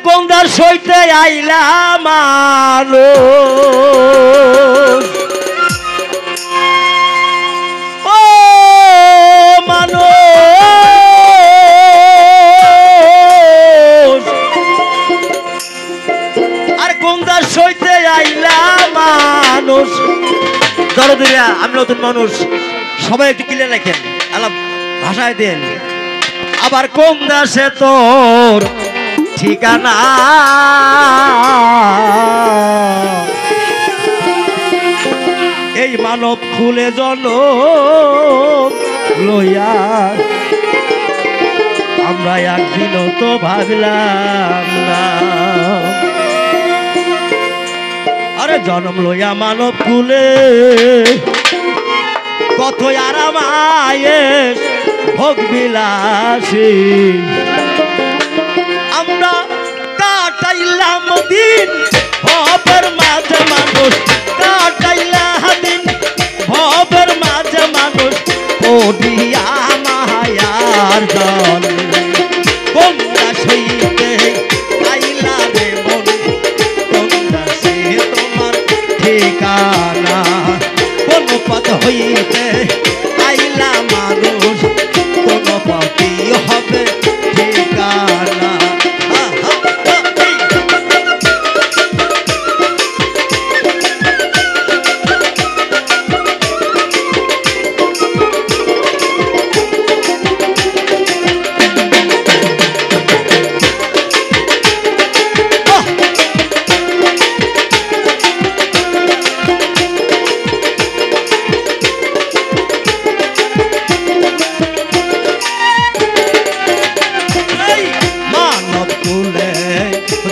কোন দাস হইতে আইলা মানুষ ও মানুষ আর কোন দাস হইতে আইলা মানুষ দরদিরা আমি নতুন মানুষ সবাই একটু ক্লিয়ার রাখেন আলাপ ভাষায় দেন আবার কোন দেশে তোর ঠিকানা এই মানব খুলে জন লইয়া আমরা একদিনও তো ভাবলাম না আরে জন্ম লইয়া মানব খুলে কত আরাম আয়েশ ভোগ বিলাসী আমরা কাটাইলাম দিন ভবের মাঝে মানুষ কাটাইলাম দিন ভবের মাঝে মানুষ ওডিয়া মায়ার জল কোনটা সইতে আইলা রে মন কোনটা সে তোমার ঠিকানা কোন পথ হইতে আইলা মানুষ কোন পথই হবে ঠিকানা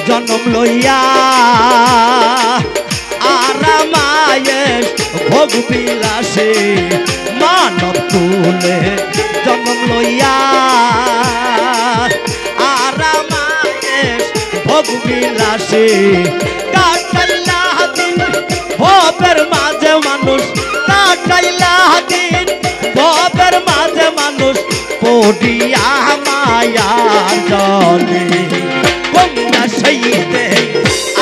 জন্ম লইয়া আরামায়েশ ভোগ বিলাসে মানব কুলে জন্ম লইয়া আরামায়েশ ভোগ বিলাসে কাটাইলা দিন ভবের মাঝে মানুষ কাটাইলা দিন ভবের মাঝে মানুষ পড়িয়া মায়ার জলে কোনটা সইতে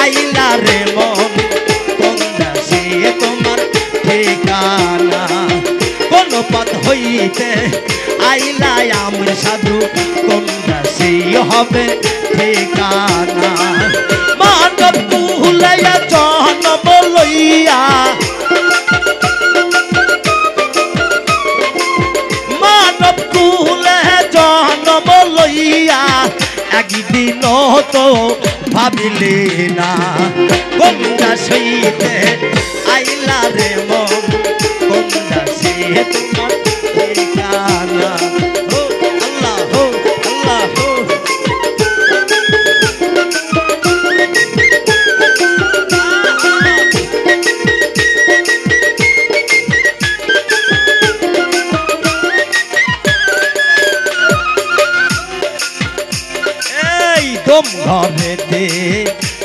আইলা রে মন কোনটা সে তোমার ঠিকানা কোন পথ হইতে আইলা আমি সাধু কোনটা সেই হবে ঠিকানা মানব কুলাইয়া জন্ম লইয়া মানব কুলে জন্ম লইয়া একদিন তো ভাবিলে না কোনটা সইতে আইলা রে মন কোনটা সে তোমার ঠিকানা ও আল্লাহ হো আল্লাহ হো তোম ঘরেতে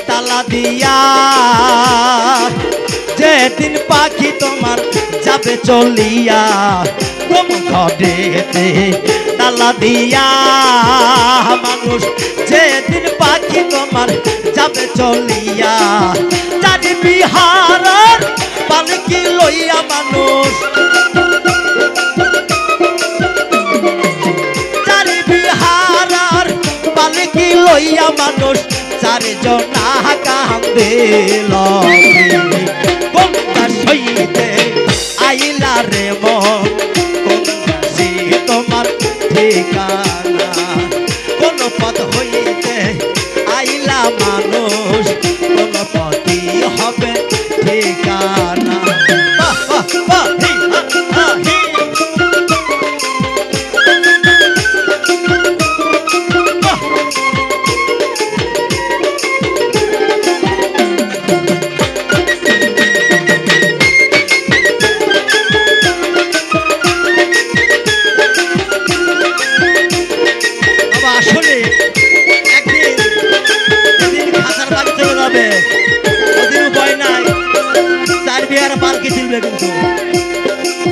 তালা দিয়া যেদিন পাখি তোমার যাবে চলিয়া তোম ঘরেতে তালা দিয়া মানুষ যেদিন পাখি তোমার যাবে চলিয়া চারি বিহারের পালকি লইয়া মানুষ লইয়া মানুষ চারিজন কান্দে কোনটা সইতে আইলা রে মন কোনটা সে তোমার ঠিকানা কোন পথ হইতে আইলা মানুষ কোন পথই হবে ঠিকানা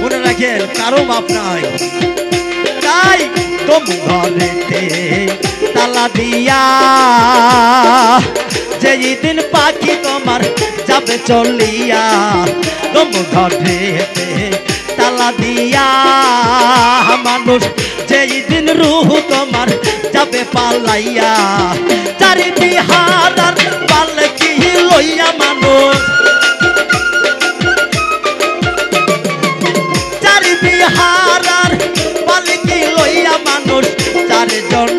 মনে রাখেন কারো বাপ নাই তাই তোম ঘরেতে তালা দিয়া যেই দিন পাখি তোমার যাবে চলিয়া গম ঘরেতে তালা দিয়া মানুষ যেই দিন রুহ তোমার যাবে পালাইয়া চারি বিহার আর পালকি লইয়া মানুষ চারি বিহার আর পালকি লইয়া মানুষ চারজন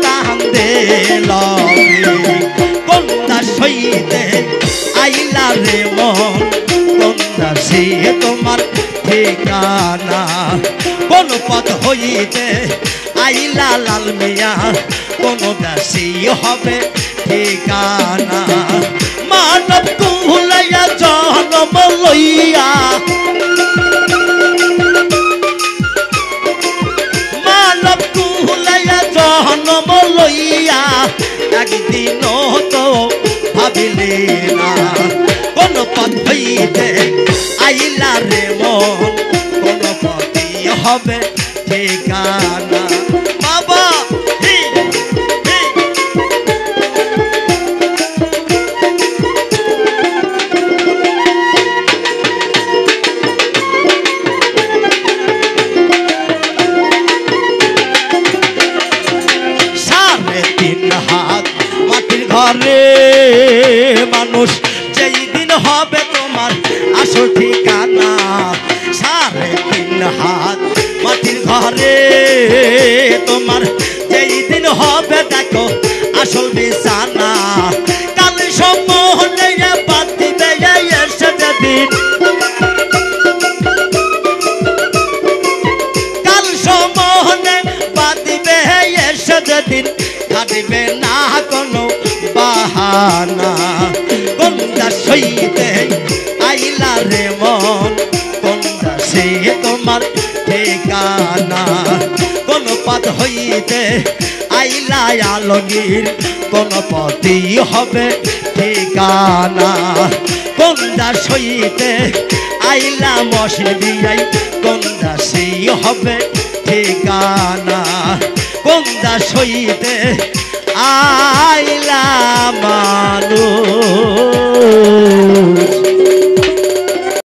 কান্দে কোনটা সইতে আইলা রে মন কোনটা সে তোমার ঠিকানা কোন পথ হইতে আইলা লাল মিয়া কোন দাসী হবে ঠিকানা মানব কুলাইয়া জন্ম লইয়া মানব কুলাইয়া জন্ম লইয়া একদিন তো ভাবিলে না কোন পথ হইতে আইলা রে মন কোন পথে হবে ঠিকানা বাবা সাড়ে তিন হাত মাটির ঘরে মানুষ যেই দিন হবে তোমার আসল ঠিকানা সাড়ে তিন হাত মাটির ঘরে তোমার যেই দিন হবে দেখো আসল বিছানা কাল সম্মোহনে বাদ দিবে এসে যেদিন কাল সম্মোহনে বাদ দিবে এসে যেদিন কাটিবে না কোনো বাহানা কোনটা সইতে আইলা রে মন কোনটা সে তোমার ঠিকানা কোন পথ হইতে আইলা আলগীর কোন পথই হবে ঠিকানা কোনটা সইতে আইলা মশিন দিয়াই কোনটা সেই হবে ঠিকানা